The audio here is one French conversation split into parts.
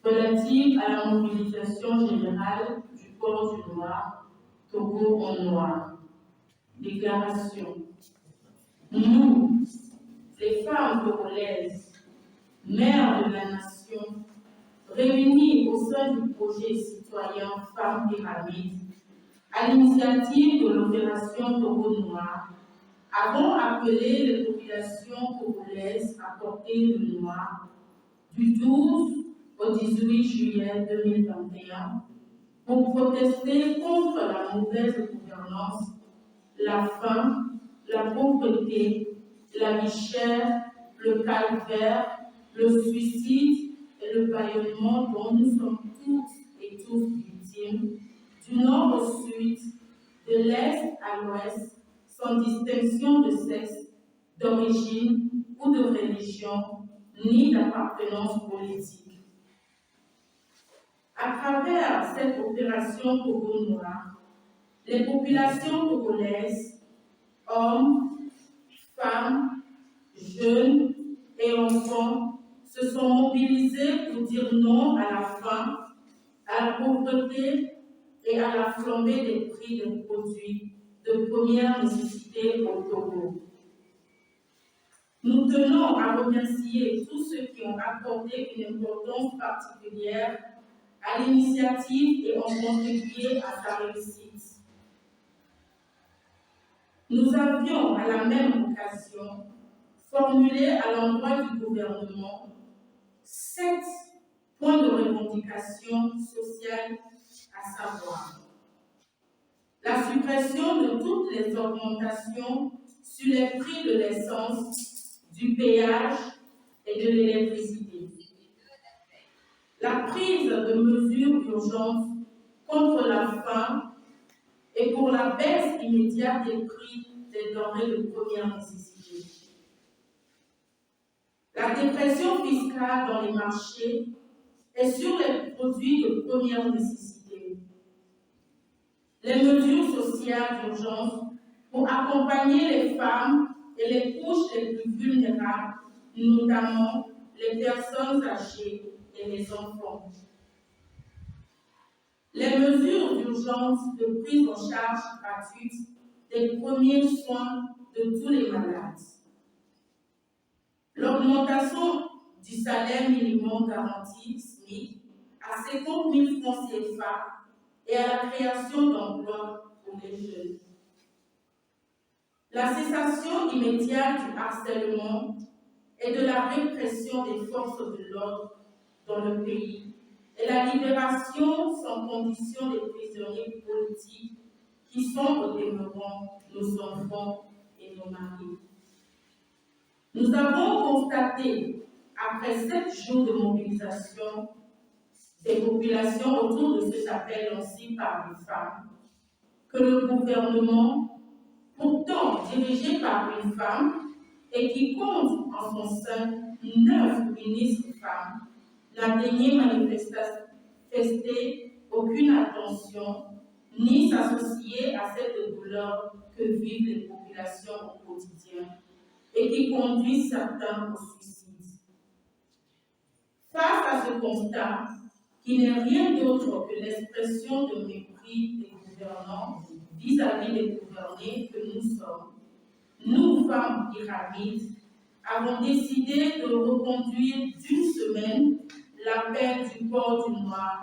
Relative à la mobilisation générale du corps du noir, Togo en noir. Déclaration. Nous, les femmes togolaises, mères de la nation, réunies au sein du projet citoyen Femmes Pyramide, à l'initiative de l'opération Togo Noir, avons appelé les populations togolaises à porter le noir du 12 au 18 juillet 2021 pour protester contre la mauvaise gouvernance, la faim, la pauvreté, la vie chère, le calvaire, le suicide et le bâillonnement dont nous sommes toutes et tous victimes, du nord au sud, de l'est à l'ouest, sans distinction de sexe, d'origine ou de religion, ni d'appartenance politique. À travers cette opération Togo Noir, les populations togolaises, hommes, femmes, jeunes et enfants, se sont mobilisés pour dire non à la faim, à la pauvreté et à la flambée des prix des produits de première nécessité au Togo. Nous tenons à remercier tous ceux qui ont accordé une importance particulière à l'initiative et ont contribué à sa réussite. Nous avions à la même occasion formulé à l'endroit du gouvernement 7 points de revendication sociale, à savoir la suppression de toutes les augmentations sur les prix de l'essence, du péage et de l'électricité, la prise de mesures d'urgence contre la faim et pour la baisse immédiate des prix des denrées de première nécessité, la dépression fiscale dans les marchés et sur les produits de première nécessité, les mesures sociales d'urgence pour accompagner les femmes et les couches les plus vulnérables, notamment les personnes âgées et les enfants. Les mesures d'urgence de prise en charge gratuite des premiers soins de tous les malades. L'augmentation du salaire minimum garanti, SMIC, à 50 000 francs CFA et à la création d'emplois pour les jeunes. La cessation immédiate du harcèlement et de la répression des forces de l'ordre dans le pays et la libération sans condition des prisonniers politiques qui sont au demeurant nos enfants et nos maris. Nous avons constaté, après 7 jours de mobilisation des populations autour de cet appel lancé par les femmes, que le gouvernement, pourtant dirigé par une femme et qui compte en son sein 9 ministres femmes, n'a daigné manifester aucune attention ni s'associer à cette douleur que vivent les populations au quotidien et qui conduit certains au suicide. Face à ce constat, qui n'est rien d'autre que l'expression de mépris des gouvernants vis-à-vis des gouvernés que nous sommes, nous, femmes pyramides, avons décidé de reconduire d'une semaine l'appel du port du noir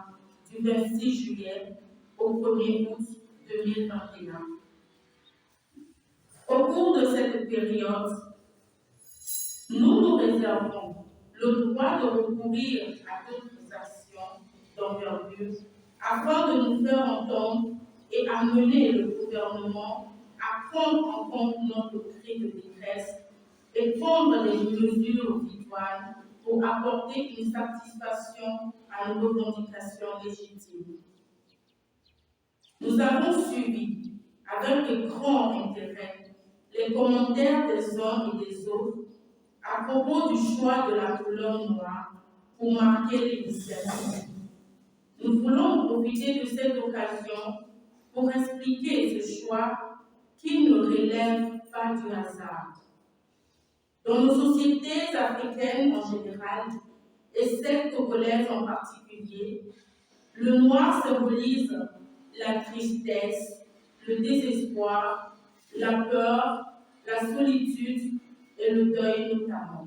du 26 juillet au 1er août 2021. Au cours de cette période, Nous nous réservons le droit de recourir à d'autres actions d'envergure afin de nous faire entendre et amener le gouvernement à prendre en compte notre cri de détresse et prendre des mesures idoines pour apporter une satisfaction à nos revendications légitimes. Nous avons suivi avec grand intérêt les commentaires des uns et des autres à propos du choix de la couleur noire pour marquer l'initiative. Nous voulons profiter de cette occasion pour expliquer ce choix qui ne relève pas du hasard. Dans nos sociétés africaines en général, et celles togolaises en particulier, le noir symbolise la tristesse, le désespoir, la peur, la solitude et le deuil notamment.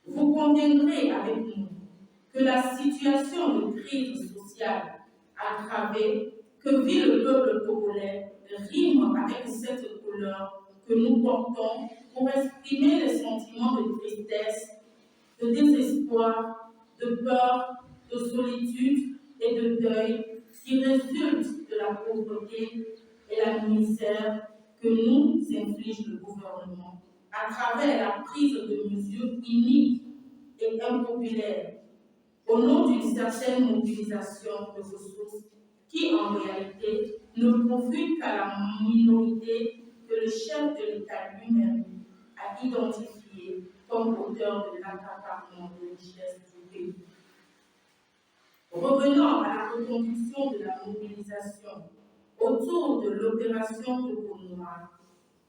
Vous conviendrez avec nous que la situation de crise sociale aggravée que vit le peuple togolais rime avec cette couleur que nous portons pour exprimer les sentiments de tristesse, de désespoir, de peur, de solitude et de deuil qui résultent de la pauvreté et la misère que nous inflige le gouvernement à travers la prise de mesures iniques et impopulaires au nom d'une certaine mobilisation de ressources qui, en réalité, ne profite qu'à la minorité que le chef de l'État lui-même a identifié comme auteur de l'accaparement de richesses du pays. Revenant à la reconduction de la mobilisation autour de l'opération de Noir,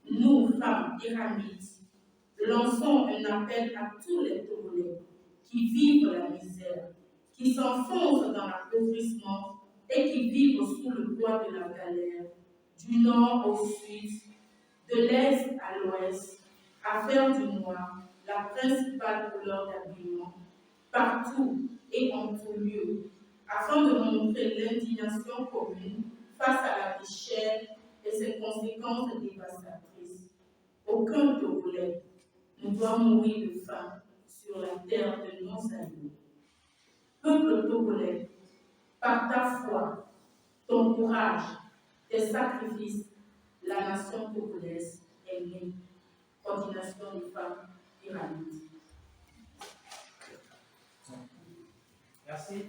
nous, femmes éramites, lançons un appel à tous les Togolais qui vivent la misère, qui s'enfoncent dans l'appauvrissement et qui vivent sous le poids de la galère, du nord au sud, de l'est à l'ouest, à faire du noir la principale couleur d'habillement, partout et en tout lieu, afin de montrer l'indignation commune face à la vie chère et ses conséquences dévastatrices. Aucun Togolais ne doit mourir de faim sur la terre de nos aïeux. Peuple togolais, par ta foi, ton courage, tes sacrifices, la nation togolaise est née. Coordination des femmes pyramides. Merci.